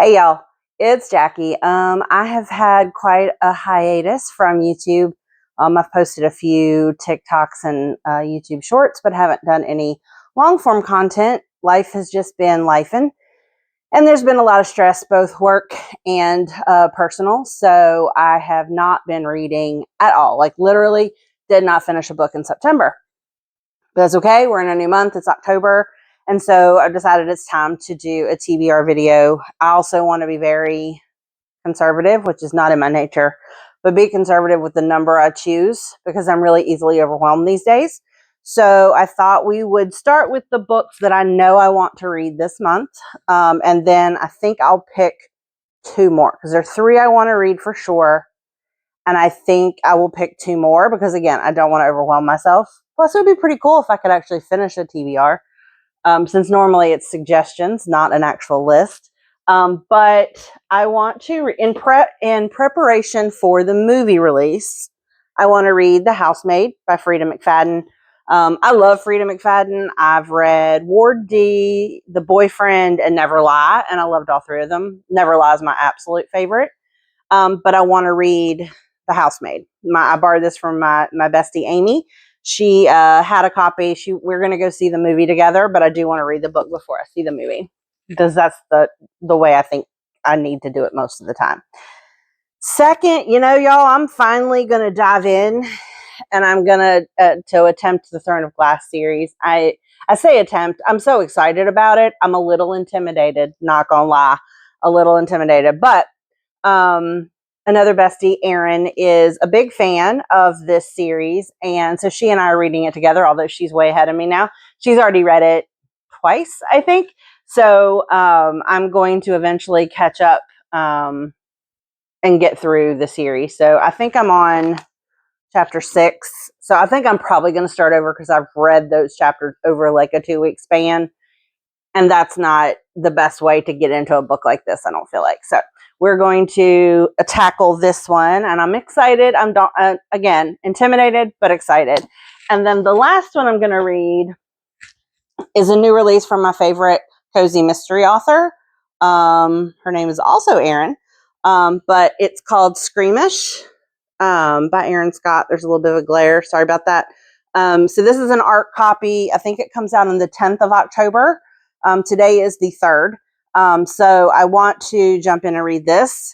Hey y'all, it's Jackie. I have had quite a hiatus from YouTube. I've posted a few TikToks and YouTube shorts, but haven't done any long form content. Life has just been lifing, and there's been a lot of stress, both work and personal. So I have not been reading at all. Like literally, did not finish a book in September. But that's okay. We're in a new month. It's October. And so I've decided it's time to do a TBR video. I also want to be very conservative, which is not in my nature, but be conservative with the number I choose because I'm really easily overwhelmed these days. So I thought we would start with the books that I know I want to read this month. And then I think I'll pick two more because there are three I want to read for sure. And I think I will pick two more because, again, I don't want to overwhelm myself. Plus, it would be pretty cool if I could actually finish a TBR, since normally it's suggestions, not an actual list. But I want to, in preparation for the movie release, I want to read The Housemaid by Frida McFadden. I love Frida McFadden. I've read Ward D, The Boyfriend, and Never Lie, and I loved all three of them. Never Lie is my absolute favorite. But I want to read The Housemaid. I borrowed this from my bestie Amy. She had a copy. We're going to go see the movie together, but I do want to read the book before I see the movie because that's the way I think I need to do it most of the time. Second, y'all, I'm finally going to dive in, and I'm going to attempt the Throne of Glass series. I say attempt. I'm so excited about it. I'm a little intimidated, not gonna lie, a little intimidated, but another bestie, Erin, is a big fan of this series. And so she and I are reading it together, although she's way ahead of me now. She's already read it twice, I think. So I'm going to eventually catch up and get through the series. So I think I'm on chapter 6. So I think I'm probably going to start over because I've read those chapters over like a 2-week span. And that's not the best way to get into a book like this, I don't feel like. So we're going to tackle this one, and I'm excited. I'm, again, intimidated, but excited. And then the last one I'm going to read is a new release from my favorite cozy mystery author. Her name is also Erin, but it's called Screamish by Erin Scott. There's a little bit of a glare. Sorry about that. So this is an art copy. I think it comes out on the 10th of October. Today is the 3rd. So I want to jump in and read this.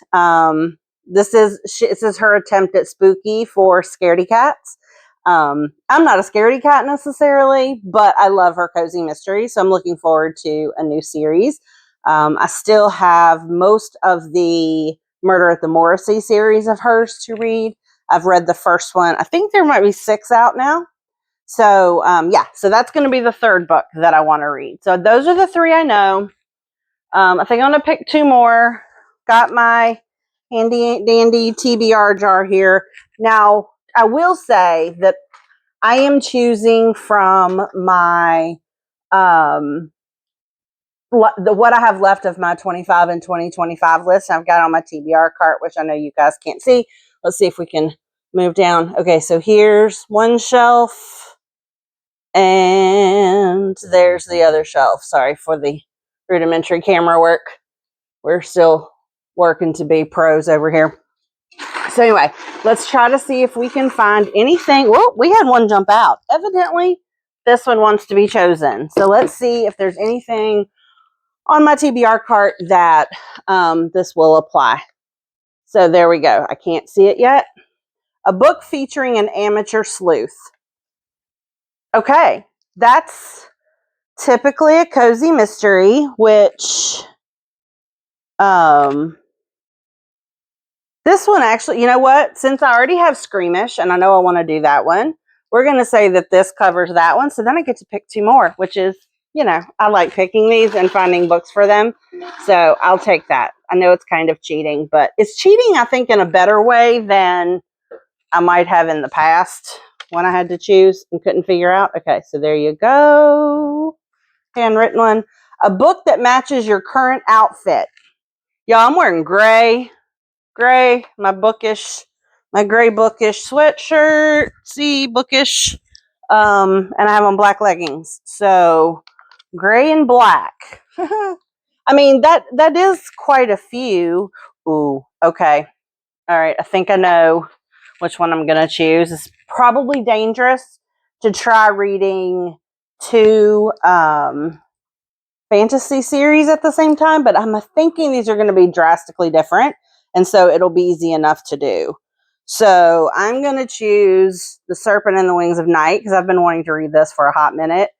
This is her attempt at spooky for scaredy cats. I'm not a scaredy cat necessarily, but I love her cozy mystery. So I'm looking forward to a new series. I still have most of the Murder at the Morrissey series of hers to read. I've read the first one. I think there might be 6 out now. So, so that's going to be the 3rd book that I want to read. So those are the 3 I know. I think I'm going to pick 2 more. Got my handy dandy TBR jar here. Now, I will say that I am choosing from my, what I have left of my 25 and 2025 list. I've got on my TBR cart, which I know you guys can't see. Let's see if we can move down. Okay, so here's one shelf. And there's the other shelf. Sorry for the rudimentary camera work. We're still working to be pros over here. So anyway, let's try to see if we can find anything. Well, we had one jump out. Evidently, this one wants to be chosen. So let's see if there's anything on my TBR cart that this will apply. So there we go. I can't see it yet. A book featuring an amateur sleuth. Okay, that's typically a cozy mystery, which this one actually, you know what? Since I already have Screamish, and I know I want to do that one, we're going to say that this covers that one. So then I get to pick 2 more, which is, I like picking these and finding books for them. So I'll take that. I know it's kind of cheating, but it's cheating, I think, in a better way than I might have in the past when I had to choose and couldn't figure out. Okay, so there you go. Handwritten one. A book that matches your current outfit. Y'all, I'm wearing gray, my gray bookish sweatshirt. See, bookish. And I have on black leggings. So gray and black. I mean, that is quite a few. Ooh, okay. All right, I think I know which one I'm going to choose. It's probably dangerous to try reading two fantasy series at the same time, but I'm thinking these are going to be drastically different, and so it'll be easy enough to do. So I'm going to choose The Serpent and the Wings of Night because I've been wanting to read this for a hot minute.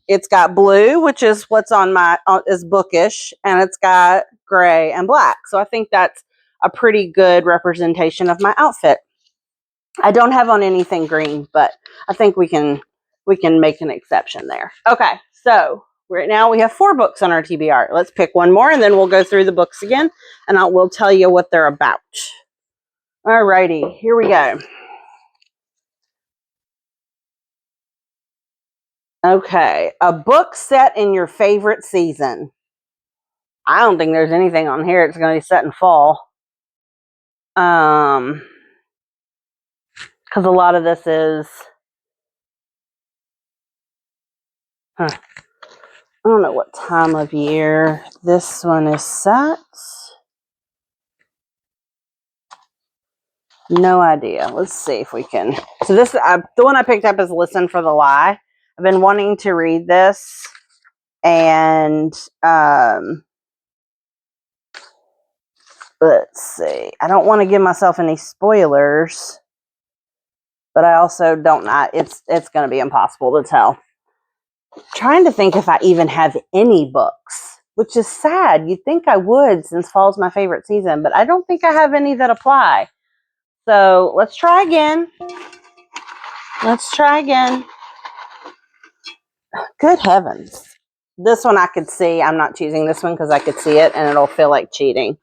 It's got blue, which is what's on my is bookish, and it's got gray and black. So I think that's a pretty good representation of my outfit. I don't have on anything green, but I think we can make an exception there. Okay, so right now we have 4 books on our TBR. Let's pick one more, and then we'll go through the books again, and we'll tell you what they're about. All righty, here we go. Okay, a book set in your favorite season. I don't think there's anything on here that's going to be set in fall. Because a lot of this is, I don't know what time of year this one is set. No idea. Let's see if we can. So this, the one I picked up is Listen for the Lie. I've been wanting to read this, and let's see. I don't want to give myself any spoilers, but I also don't not. It's going to be impossible to tell. I'm trying to think if I even have any books, which is sad. You'd think I would, since fall's my favorite season, but I don't think I have any that apply. So let's try again. Good heavens. This one I could see. I'm not choosing this one because I could see it and it'll feel like cheating.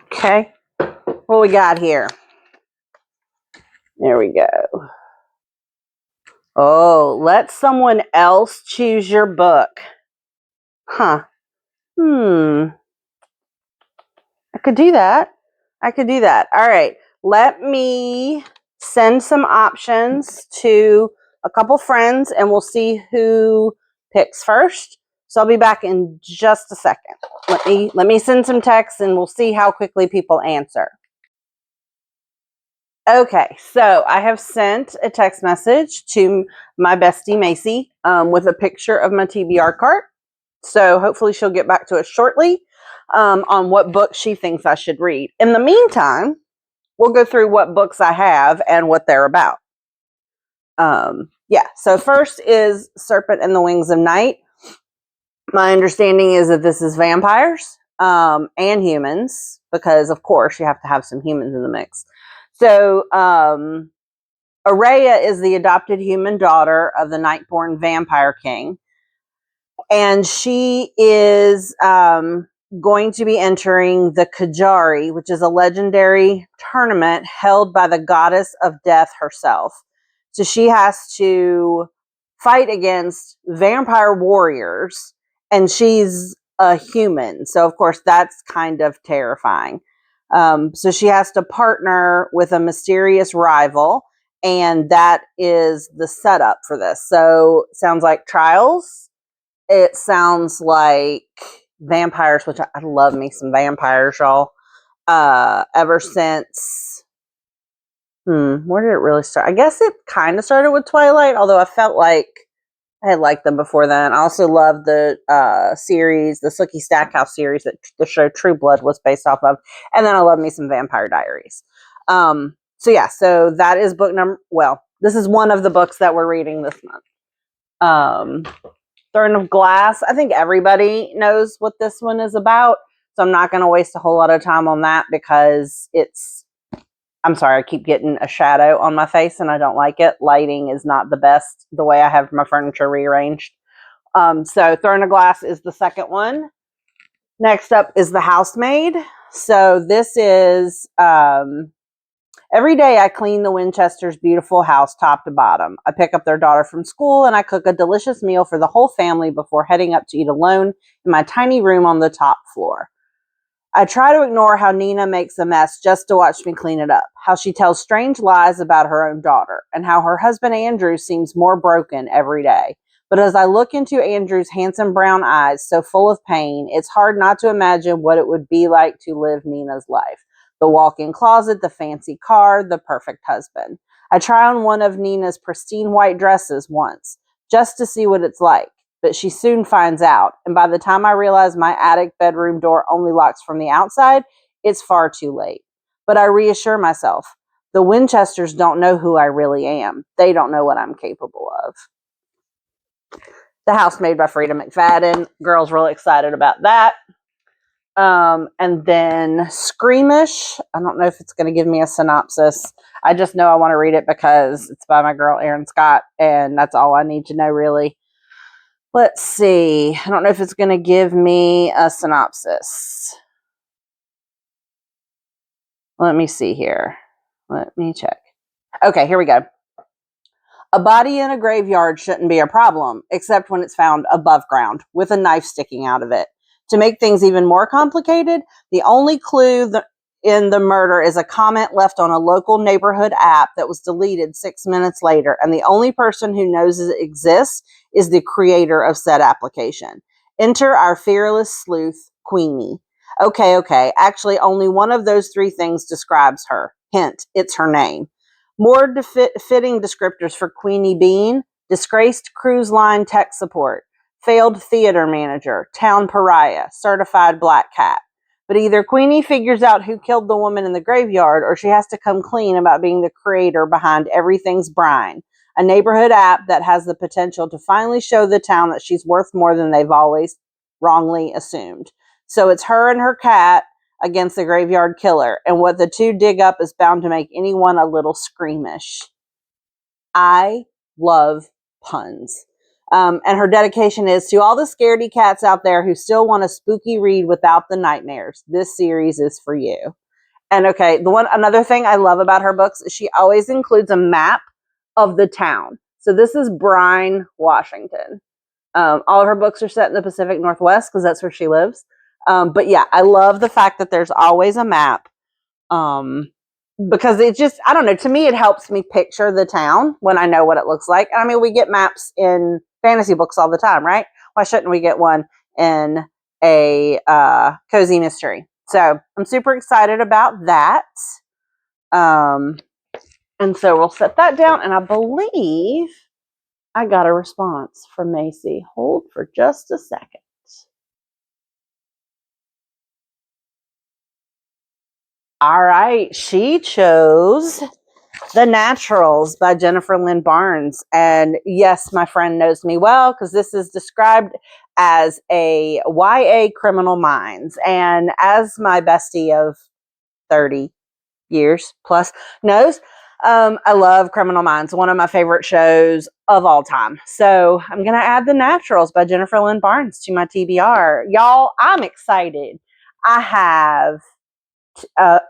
Okay. What we got here? There we go. Oh, let someone else choose your book. Huh. I could do that. All right. Let me send some options to a couple friends and we'll see who picks first. So I'll be back in just a second. Let me send some texts and we'll see how quickly people answer. Okay, so I have sent a text message to my bestie Macy with a picture of my TBR cart. So hopefully she'll get back to us shortly on what book she thinks I should read. In the meantime, we'll go through what books I have and what they're about. So first is Serpent and the Wings of Night. My understanding is that this is vampires and humans, because of course you have to have some humans in the mix. So Araya is the adopted human daughter of the Nightborn Vampire King, and she is going to be entering the Kajari, which is a legendary tournament held by the goddess of death herself. So she has to fight against vampire warriors, and she's a human. So, of course, that's kind of terrifying. So she has to partner with a mysterious rival, and that is the setup for this. So, sounds like Trials. It sounds like vampires, which I love me some vampires, y'all. Ever since, where did it really start? I guess it kind of started with Twilight, although I felt like I had liked them before then. I also love the series, the Sookie Stackhouse series that the show True Blood was based off of. And then I love me some Vampire Diaries. So that is book number, this is one of the books that we're reading this month. Throne of Glass. I think everybody knows what this one is about. So I'm not going to waste a whole lot of time on that because I'm sorry, I keep getting a shadow on my face and I don't like it. Lighting is not the best the way I have my furniture rearranged. So Throne of Glass is the second one. Next up is The Housemaid. So this is every day I clean the Winchesters' beautiful house top to bottom. I pick up their daughter from school and I cook a delicious meal for the whole family before heading up to eat alone in my tiny room on the top floor. I try to ignore how Nina makes a mess just to watch me clean it up, how she tells strange lies about her own daughter, and how her husband Andrew seems more broken every day. But as I look into Andrew's handsome brown eyes, so full of pain, it's hard not to imagine what it would be like to live Nina's life. The walk-in closet, the fancy car, the perfect husband. I try on one of Nina's pristine white dresses once, just to see what it's like. But she soon finds out, and by the time I realize my attic bedroom door only locks from the outside, it's far too late. But I reassure myself, the Winchesters don't know who I really am. They don't know what I'm capable of. The House Made by Frida McFadden. Girls really excited about that. And then Screamish. I don't know if it's going to give me a synopsis. I just know I want to read it because it's by my girl Erin Scott, and that's all I need to know, really. Let's see. I don't know if it's going to give me a synopsis. Let me see here. Let me check. Okay, here we go. A body in a graveyard shouldn't be a problem, except when it's found above ground, with a knife sticking out of it. To make things even more complicated, the only clue in the murder is a comment left on a local neighborhood app that was deleted 6 minutes later, and the only person who knows it exists is the creator of said application. Enter our fearless sleuth, Queenie. Okay. Actually, only one of those three things describes her. Hint, it's her name. More fitting descriptors for Queenie Bean: disgraced cruise line tech support, failed theater manager, town pariah, certified black cat. But either Queenie figures out who killed the woman in the graveyard, or she has to come clean about being the creator behind Everything's Brine, a neighborhood app that has the potential to finally show the town that she's worth more than they've always wrongly assumed. So it's her and her cat against the graveyard killer, and what the two dig up is bound to make anyone a little squeamish. I love puns. And her dedication is to all the scaredy cats out there who still want a spooky read without the nightmares. This series is for you. And okay, another thing I love about her books is she always includes a map of the town. So this is Brine, Washington. All of her books are set in the Pacific Northwest because that's where she lives. But yeah, I love the fact that there's always a map. Because it just, I don't know, to me, it helps me picture the town when I know what it looks like. And I mean, we get maps in fantasy books all the time, right? Why shouldn't we get one in a cozy mystery? So I'm super excited about that. And so we'll set that down. And I believe I got a response from Macy. Hold for just a second. All right. She chose The Naturals by Jennifer Lynn Barnes. And yes, my friend knows me well because this is described as a YA Criminal Minds. And as my bestie of 30 years plus knows, I love Criminal Minds, one of my favorite shows of all time. So I'm going to add The Naturals by Jennifer Lynn Barnes to my TBR. Y'all, I'm excited. I have a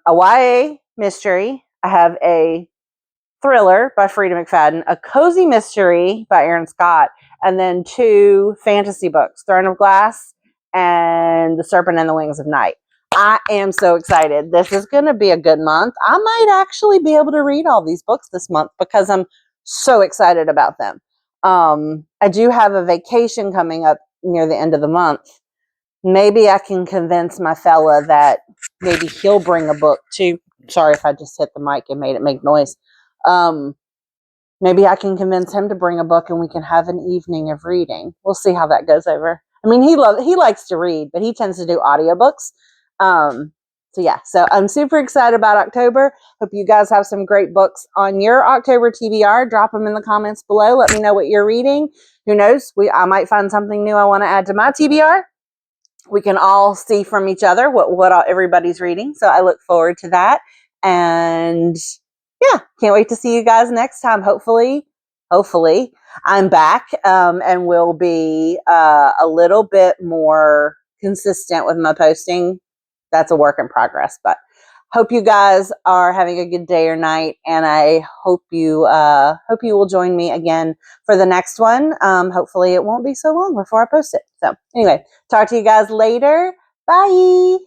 YA mystery. I have a thriller by Frida McFadden, a cozy mystery by Erin Scott, and then 2 fantasy books, Throne of Glass and The Serpent and the Wings of Night. I am so excited. This is going to be a good month. I might actually be able to read all these books this month because I'm so excited about them. I do have a vacation coming up near the end of the month. Maybe I can convince my fella that maybe he'll bring a book too. Sorry if I just hit the mic and made it make noise. Maybe I can convince him to bring a book and we can have an evening of reading. We'll see how that goes over. I mean, he likes to read, but he tends to do audiobooks. So I'm super excited about October. Hope you guys have some great books on your October TBR. Drop them in the comments below. Let me know what you're reading. Who knows? I might find something new I want to add to my TBR. We can all see from each other what everybody's reading. So I look forward to that. And yeah, can't wait to see you guys next time. Hopefully I'm back and will be a little bit more consistent with my posting. That's a work in progress, but hope you guys are having a good day or night, and I hope you will join me again for the next one. Hopefully it won't be so long before I post it. So anyway, talk to you guys later. Bye.